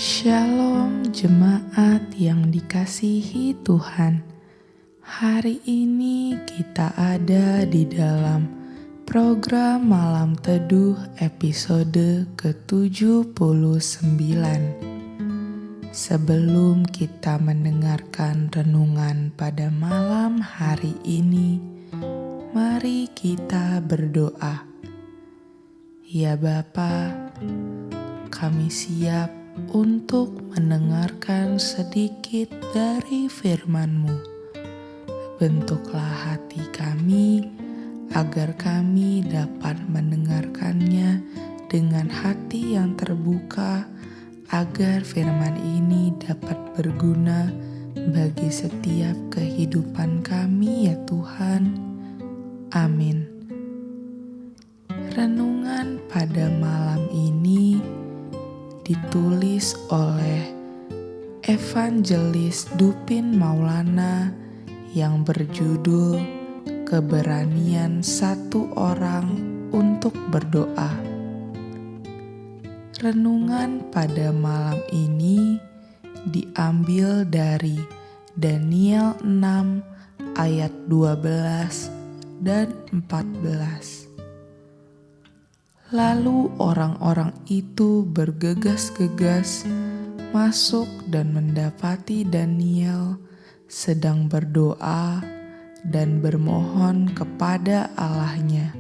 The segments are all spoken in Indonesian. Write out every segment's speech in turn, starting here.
Shalom jemaat yang dikasihi Tuhan. Hari ini kita ada di dalam program Malam Teduh episode ke-79. Sebelum kita mendengarkan renungan pada malam hari ini, mari kita berdoa. Ya Bapa, kami siap untuk mendengarkan sedikit dari firman-Mu. Bentuklah hati kami agar kami dapat mendengarkannya dengan hati yang terbuka, agar firman ini dapat berguna bagi setiap kehidupan kami ya Tuhan. Amin. Renungan pada malam ini ditulis oleh Evangelis Dupin Maulana yang berjudul Keberanian Satu Orang untuk Berdoa. Renungan pada malam ini diambil dari Daniel 6 ayat 12 dan 14. Lalu orang-orang itu bergegas-gegas masuk dan mendapati Daniel sedang berdoa dan bermohon kepada Allahnya.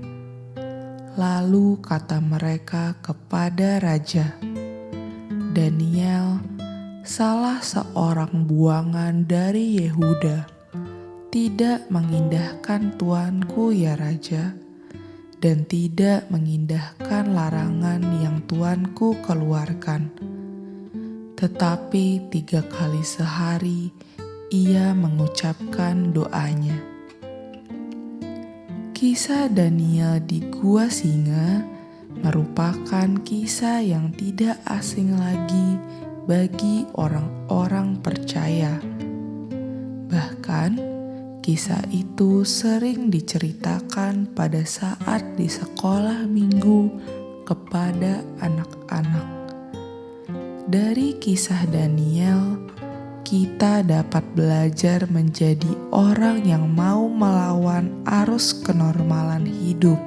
Lalu kata mereka kepada raja, "Daniel, salah seorang buangan dari Yehuda, tidak mengindahkan tuanku ya raja, dan tidak mengindahkan larangan yang tuanku keluarkan. Tetapi 3 kali sehari ia mengucapkan doanya." Kisah Daniel di Gua Singa merupakan kisah yang tidak asing lagi bagi orang-orang percaya. Bahkan kisah itu sering diceritakan pada saat di sekolah minggu kepada anak-anak. Dari kisah Daniel, kita dapat belajar menjadi orang yang mau melawan arus kenormalan hidup,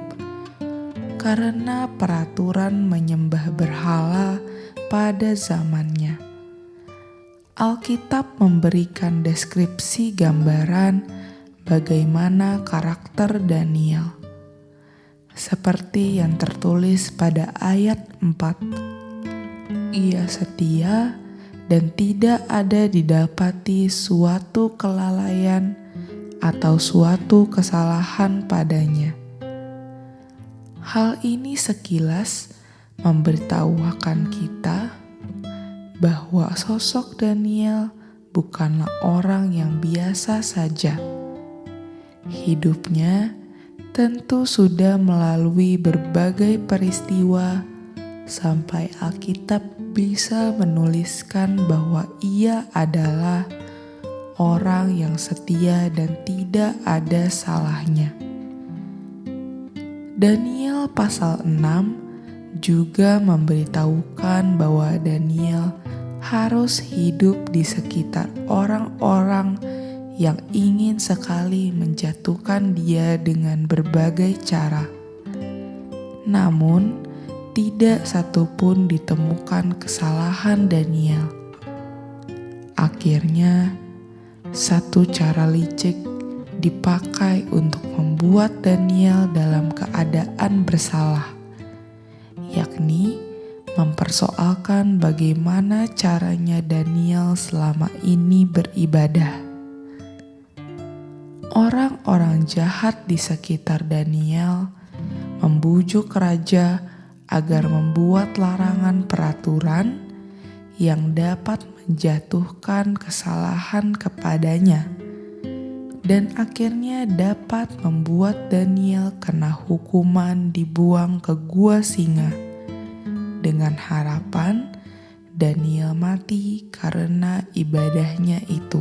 karena peraturan menyembah berhala pada zamannya. Alkitab memberikan deskripsi gambaran bagaimana karakter Daniel, seperti yang tertulis pada ayat 4. Ia setia dan tidak ada didapati suatu kelalaian atau suatu kesalahan padanya. Hal ini sekilas memberitahukan kita bahwa sosok Daniel bukanlah orang yang biasa saja. Hidupnya tentu sudah melalui berbagai peristiwa sampai Alkitab bisa menuliskan bahwa ia adalah orang yang setia dan tidak ada salahnya. Daniel pasal 6 juga memberitahukan bahwa Daniel harus hidup di sekitar orang-orang yang ingin sekali menjatuhkan dia dengan berbagai cara. Namun, tidak satupun ditemukan kesalahan Daniel. Akhirnya, satu cara licik dipakai untuk membuat Daniel dalam keadaan bersalah, yakni mempersoalkan bagaimana caranya Daniel selama ini beribadah. Orang-orang jahat di sekitar Daniel membujuk raja agar membuat larangan peraturan yang dapat menjatuhkan kesalahan kepadanya, dan akhirnya dapat membuat Daniel kena hukuman dibuang ke Gua Singa, dengan harapan Daniel mati karena ibadahnya itu.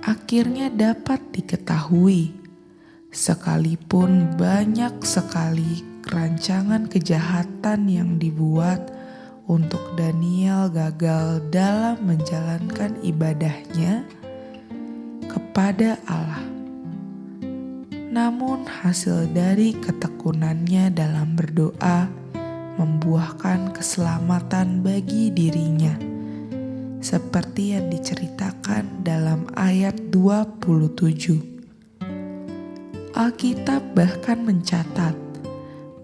Akhirnya dapat diketahui, sekalipun banyak sekali rancangan kejahatan yang dibuat untuk Daniel gagal dalam menjalankan ibadahnya kepada Allah. Namun hasil dari ketekunannya dalam berdoa membuahkan keselamatan bagi dirinya, seperti yang diceritakan dalam ayat 27. Alkitab bahkan mencatat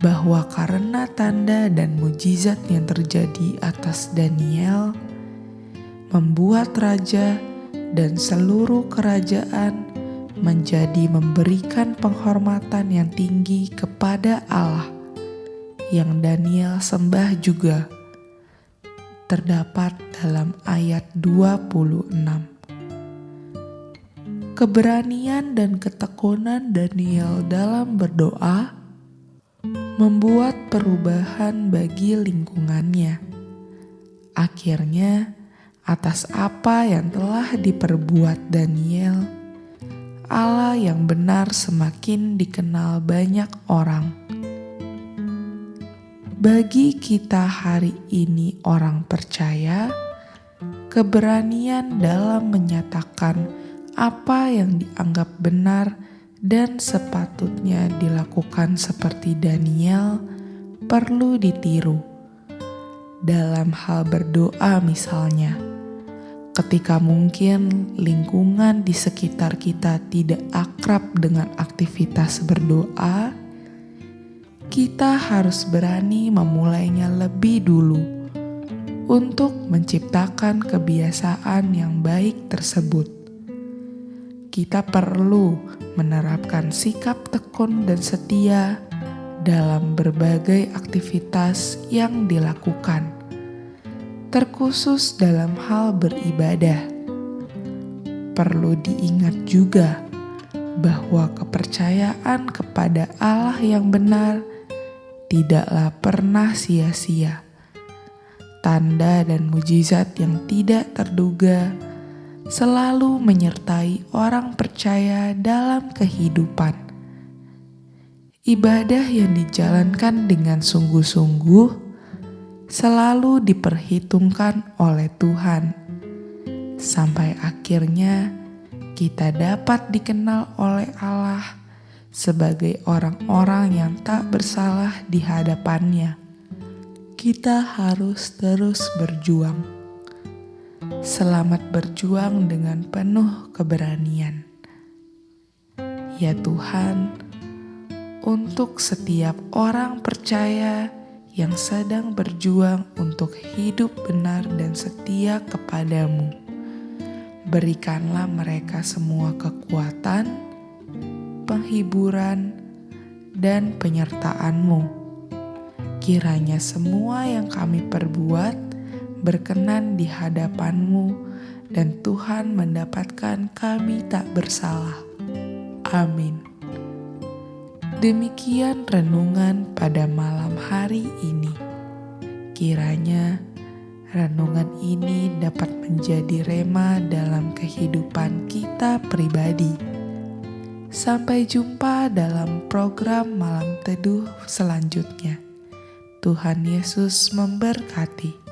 bahwa karena tanda dan mujizat yang terjadi atas Daniel, membuat raja dan seluruh kerajaan menjadi memberikan penghormatan yang tinggi kepada Allah yang Daniel sembah juga, terdapat dalam ayat 26. Keberanian dan ketekunan Daniel dalam berdoa membuat perubahan bagi lingkungannya. Akhirnya, atas apa yang telah diperbuat Daniel, Allah yang benar semakin dikenal banyak orang. Bagi kita hari ini orang percaya, keberanian dalam menyatakan apa yang dianggap benar dan sepatutnya dilakukan seperti Daniel perlu ditiru. Dalam hal berdoa misalnya, ketika mungkin lingkungan di sekitar kita tidak akrab dengan aktivitas berdoa, kita harus berani memulainya lebih dulu untuk menciptakan kebiasaan yang baik tersebut. Kita perlu menerapkan sikap tekun dan setia dalam berbagai aktivitas yang dilakukan, terkhusus dalam hal beribadah. Perlu diingat juga bahwa kepercayaan kepada Allah yang benar tidaklah pernah sia-sia. Tanda dan mujizat yang tidak terduga selalu menyertai orang percaya dalam kehidupan. Ibadah yang dijalankan dengan sungguh-sungguh selalu diperhitungkan oleh Tuhan, sampai akhirnya kita dapat dikenal oleh Allah sebagai orang-orang yang tak bersalah di hadapannya. Kita harus terus berjuang. Selamat berjuang dengan penuh keberanian. Ya Tuhan, untuk setiap orang percaya yang sedang berjuang untuk hidup benar dan setia kepadamu, berikanlah mereka semua kekuatan, penghiburan, dan penyertaan-Mu. Kiranya semua yang kami perbuat berkenan di hadapan-Mu, dan Tuhan mendapatkan kami tak bersalah. Amin. Demikian renungan pada malam hari ini. Kiranya renungan ini dapat menjadi rema dalam kehidupan kita pribadi. Sampai jumpa dalam program Malam Teduh selanjutnya. Tuhan Yesus memberkati.